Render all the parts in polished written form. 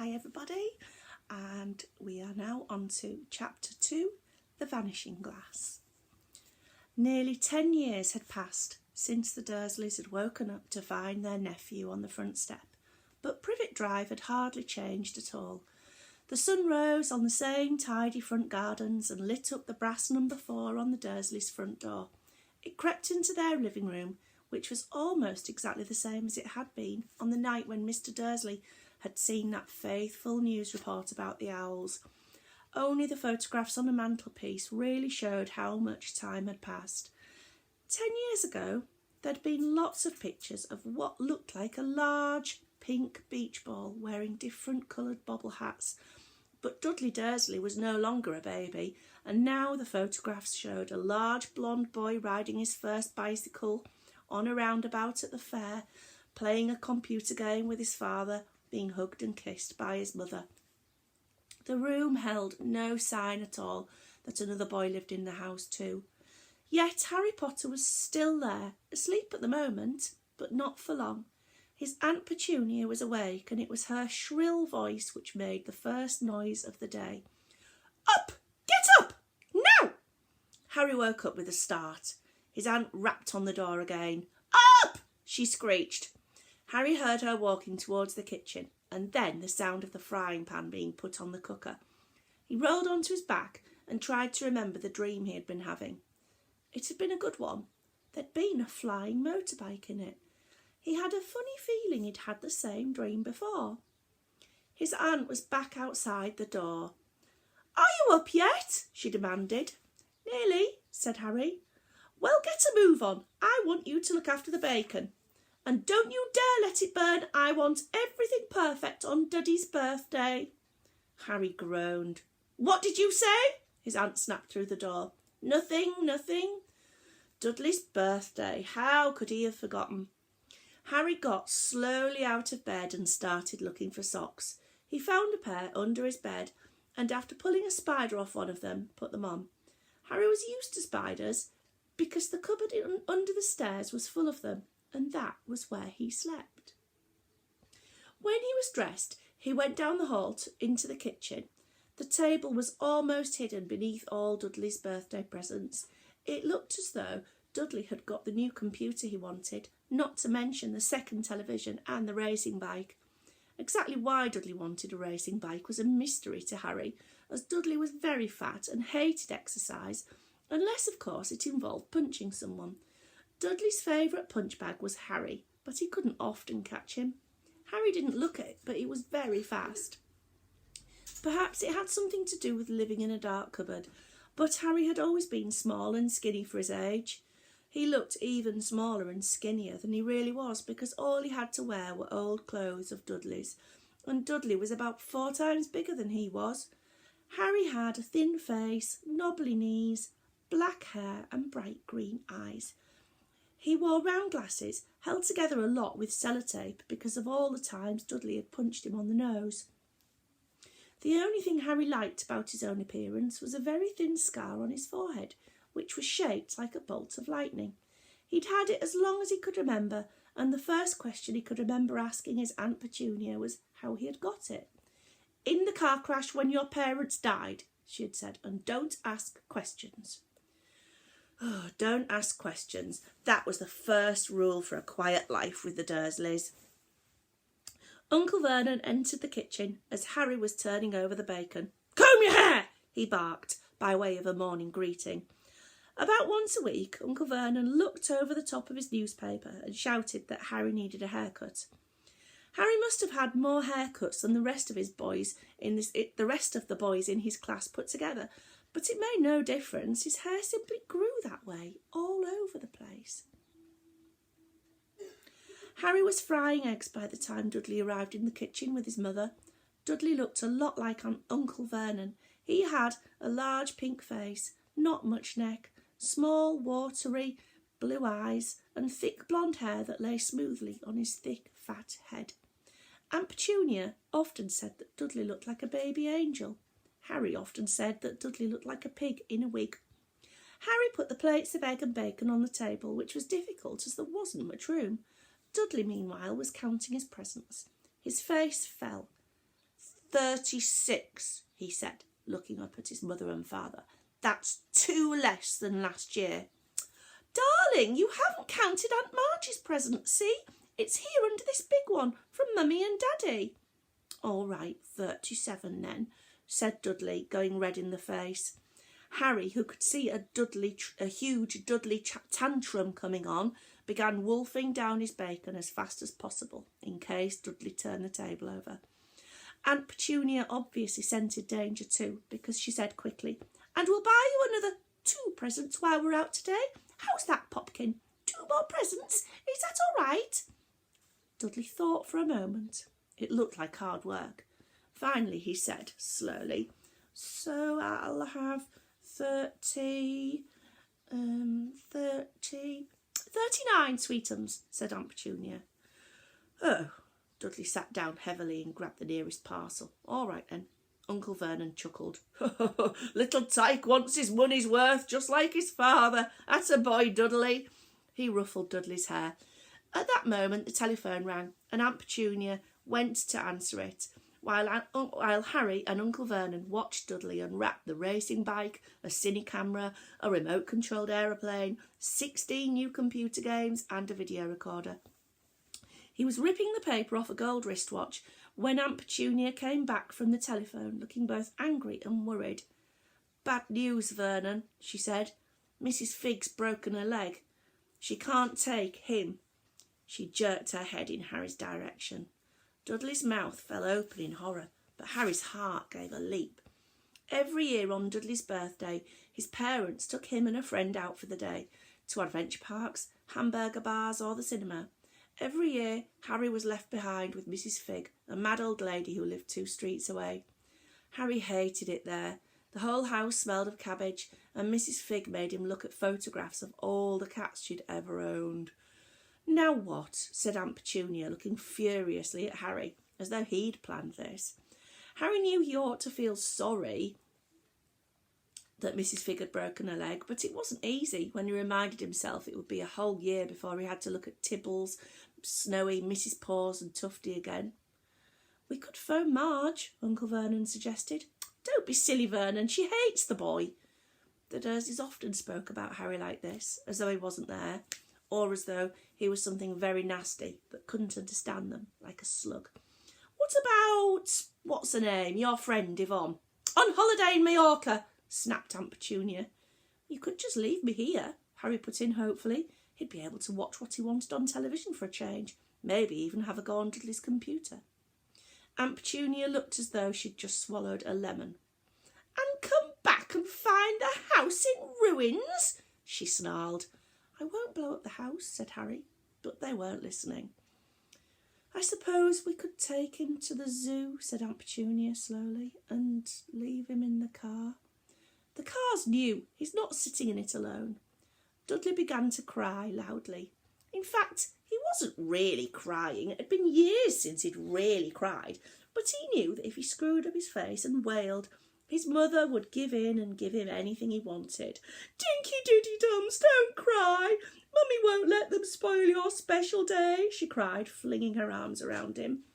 Hi everybody, and we are now on to chapter 2, The Vanishing Glass. Nearly 10 years had passed since the Dursleys had woken up to find their nephew on the front step, but Privet Drive had hardly changed at all. The sun rose on the same tidy front gardens and lit up the brass number 4 on the Dursleys' front door. It crept into their living room, which was almost exactly the same as it had been on the night when Mr. Dursley had seen that faithful news report about the owls. Only the photographs on the mantelpiece really showed how much time had passed. 10 years ago, there'd been lots of pictures of what looked like a large pink beach ball wearing different coloured bobble hats. But Dudley Dursley was no longer a baby, and now the photographs showed a large blonde boy riding his first bicycle on a roundabout at the fair, playing a computer game with his father, being hugged and kissed by his mother. The room held no sign at all that another boy lived in the house too. Yet Harry Potter was still there, asleep at the moment, but not for long. His Aunt Petunia was awake, and it was her shrill voice which made the first noise of the day. "Up! Get up! Now!" Harry woke up with a start. His aunt rapped on the door again. "Up!" she screeched. Harry heard her walking towards the kitchen, and then the sound of the frying pan being put on the cooker. He rolled onto his back and tried to remember the dream he had been having. It had been a good one. There'd been a flying motorbike in it. He had a funny feeling he'd had the same dream before. His aunt was back outside the door. "Are you up yet?" she demanded. "Nearly," said Harry. "Well, get a move on. I want you to look after the bacon. And don't you dare let it burn. I want everything perfect on Duddy's birthday." Harry groaned. "What did you say?" his aunt snapped through the door. Nothing. Dudley's birthday. How could he have forgotten? Harry got slowly out of bed and started looking for socks. He found a pair under his bed, and after pulling a spider off one of them, put them on. Harry was used to spiders because the cupboard under the stairs was full of them, and that was where he slept. When he was dressed, he went down the hall into the kitchen. The table was almost hidden beneath all Dudley's birthday presents. It looked as though Dudley had got the new computer he wanted, not to mention the second television and the racing bike. Exactly why Dudley wanted a racing bike was a mystery to Harry, as Dudley was very fat and hated exercise, unless, of course, it involved punching someone. Dudley's favourite punch bag was Harry, but he couldn't often catch him. Harry didn't look at it, but he was very fast. Perhaps it had something to do with living in a dark cupboard, but Harry had always been small and skinny for his age. He looked even smaller and skinnier than he really was, because all he had to wear were old clothes of Dudley's, and Dudley was about 4 times bigger than he was. Harry had a thin face, knobbly knees, black hair and bright green eyes. He wore round glasses, held together a lot with sellotape because of all the times Dudley had punched him on the nose. The only thing Harry liked about his own appearance was a very thin scar on his forehead, which was shaped like a bolt of lightning. He'd had it as long as he could remember, and the first question he could remember asking his Aunt Petunia was how he had got it. "In the car crash when your parents died," she had said, "and don't ask questions." Oh, don't ask questions. That was the first rule for a quiet life with the Dursleys. Uncle Vernon entered the kitchen as Harry was turning over the bacon. "Comb your hair!" he barked, by way of a morning greeting. About once a week, Uncle Vernon looked over the top of his newspaper and shouted that Harry needed a haircut. Harry must have had more haircuts than the rest of the boys in his class put together, but it made no difference. His hair simply grew that way, all over the place. Harry was frying eggs by the time Dudley arrived in the kitchen with his mother. Dudley looked a lot like Uncle Vernon. He had a large pink face, not much neck, small, watery blue eyes, and thick blonde hair that lay smoothly on his thick, fat head. Aunt Petunia often said that Dudley looked like a baby angel. Harry often said that Dudley looked like a pig in a wig. Harry put the plates of egg and bacon on the table, which was difficult as there wasn't much room. Dudley, meanwhile, was counting his presents. His face fell. 36, he said, looking up at his mother and father. That's 2 less than last year. Darling, you haven't counted Aunt Margie's present, see? It's here under this big one from Mummy and Daddy. All right, 37 then, said Dudley, going red in the face. Harry, who could see a huge Dudley tantrum coming on, began wolfing down his bacon as fast as possible, in case Dudley turned the table over. Aunt Petunia obviously scented danger too, because she said quickly, "And we'll buy you another 2 presents while we're out today. How's that, Popkin? 2 more presents? Is that all right?" Dudley thought for a moment. It looked like hard work. Finally, he said slowly, "So I'll have 39 sweetums," said Aunt Petunia. "Oh." Dudley sat down heavily and grabbed the nearest parcel. "All right then." Uncle Vernon chuckled. "Little Tyke wants his money's worth, just like his father. That's a boy, Dudley." He ruffled Dudley's hair. At that moment the telephone rang, and Aunt Petunia went to answer it, while Harry and Uncle Vernon watched Dudley unwrap the racing bike, a cine camera, a remote-controlled aeroplane, 16 new computer games and a video recorder. He was ripping the paper off a gold wristwatch when Aunt Petunia came back from the telephone, looking both angry and worried. "Bad news, Vernon," she said. "Mrs. Figg's broken her leg. She can't take him." She jerked her head in Harry's direction. Dudley's mouth fell open in horror, but Harry's heart gave a leap. Every year on Dudley's birthday, his parents took him and a friend out for the day, to adventure parks, hamburger bars or the cinema. Every year, Harry was left behind with Mrs. Figg, a mad old lady who lived 2 streets away. Harry hated it there. The whole house smelled of cabbage, and Mrs. Figg made him look at photographs of all the cats she'd ever owned. "Now what?" said Aunt Petunia, looking furiously at Harry, as though he'd planned this. Harry knew he ought to feel sorry that Mrs. Figg had broken her leg, but it wasn't easy when he reminded himself it would be a whole year before he had to look at Tibbles, Snowy, Mrs. Paws and Tufty again. "We could phone Marge," Uncle Vernon suggested. "Don't be silly, Vernon. She hates the boy." The Dursleys often spoke about Harry like this, as though he wasn't there, or as though he was something very nasty but couldn't understand them, like a slug. "What about, what's her name, your friend Yvonne?" "On holiday in Majorca," snapped Aunt Petunia. "You could just leave me here," Harry put in hopefully. He'd be able to watch what he wanted on television for a change, maybe even have a go on Dudley's computer. Aunt Petunia looked as though she'd just swallowed a lemon. "And come back and find the house in ruins?" she snarled. "I won't blow up the house," said Harry, but they weren't listening. "I suppose we could take him to the zoo," said Aunt Petunia slowly, "and leave him in the car." "The car's new. He's not sitting in it alone." Dudley began to cry loudly. In fact, he wasn't really crying. It had been years since he'd really cried, but he knew that if he screwed up his face and wailed, his mother would give in and give him anything he wanted. "Dinky Diddy Dums, don't cry. Mummy won't let them spoil your special day," she cried, flinging her arms around him.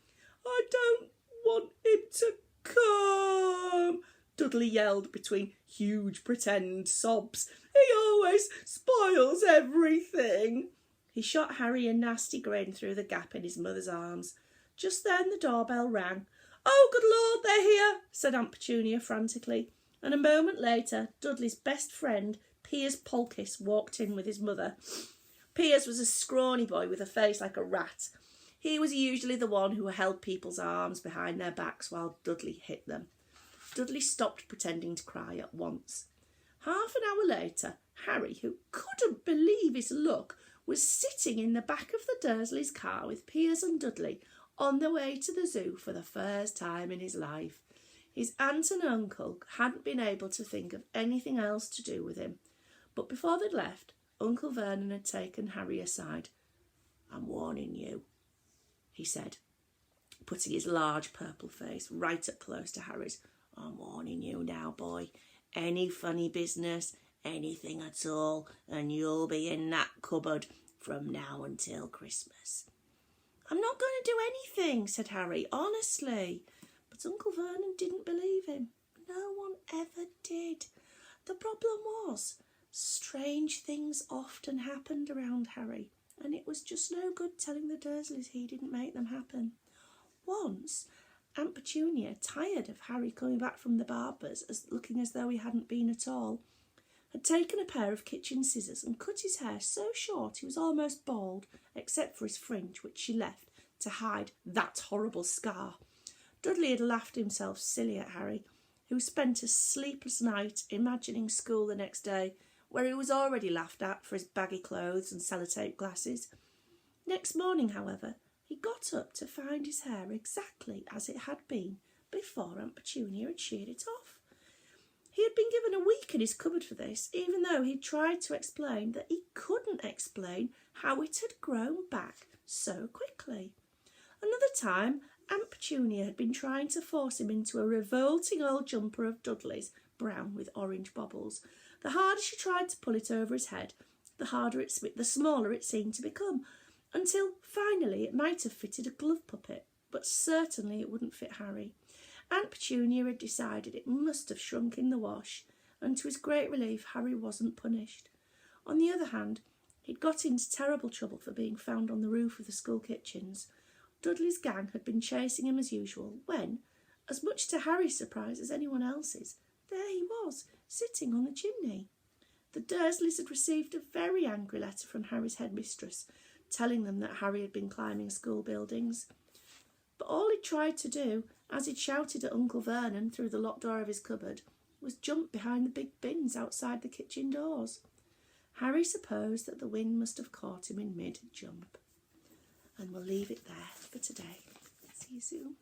"I don't want him to come," Dudley yelled between huge pretend sobs. "He always spoils everything." He shot Harry a nasty grin through the gap in his mother's arms. Just then the doorbell rang. "Oh, good Lord, they're here," said Aunt Petunia frantically, and a moment later Dudley's best friend, Piers Polkiss, walked in with his mother. Piers was a scrawny boy with a face like a rat. He was usually the one who held people's arms behind their backs while Dudley hit them. Dudley stopped pretending to cry at once. Half an hour later, Harry, who couldn't believe his luck, was sitting in the back of the Dursleys' car with Piers and Dudley on the way to the zoo for the first time in his life. His aunt and uncle hadn't been able to think of anything else to do with him, but before they'd left, Uncle Vernon had taken Harry aside. "I'm warning you," he said, putting his large purple face right up close to Harry's. "I'm warning you now, boy. Any funny business, anything at all, and you'll be in that cupboard from now until Christmas." "I'm not going to do anything," said Harry, "honestly." But Uncle Vernon didn't believe him. No one ever did. The problem was, strange things often happened around Harry, and it was just no good telling the Dursleys he didn't make them happen. Once, Aunt Petunia, tired of Harry coming back from the barber's looking as though he hadn't been at all, had taken a pair of kitchen scissors and cut his hair so short he was almost bald, except for his fringe, which she left to hide that horrible scar. Dudley had laughed himself silly at Harry, who spent a sleepless night imagining school the next day, where he was already laughed at for his baggy clothes and sellotape glasses. Next morning, however, he got up to find his hair exactly as it had been before Aunt Petunia had sheared it off. He had been given a week in his cupboard for this, even though he tried to explain that he couldn't explain how it had grown back so quickly. Another time, Aunt Petunia had been trying to force him into a revolting old jumper of Dudley's, brown with orange bobbles. The harder she tried to pull it over his head, the smaller it seemed to become, until finally it might have fitted a glove puppet, but certainly it wouldn't fit Harry. Aunt Petunia had decided it must have shrunk in the wash, and to his great relief, Harry wasn't punished. On the other hand, he'd got into terrible trouble for being found on the roof of the school kitchens. Dudley's gang had been chasing him as usual when, as much to Harry's surprise as anyone else's, there he was, sitting on the chimney. The Dursleys had received a very angry letter from Harry's headmistress, telling them that Harry had been climbing school buildings. But all he'd tried to do, as he'd shouted at Uncle Vernon through the locked door of his cupboard, was jump behind the big bins outside the kitchen doors. Harry supposed that the wind must have caught him in mid-jump. And we'll leave it there for today. See you soon.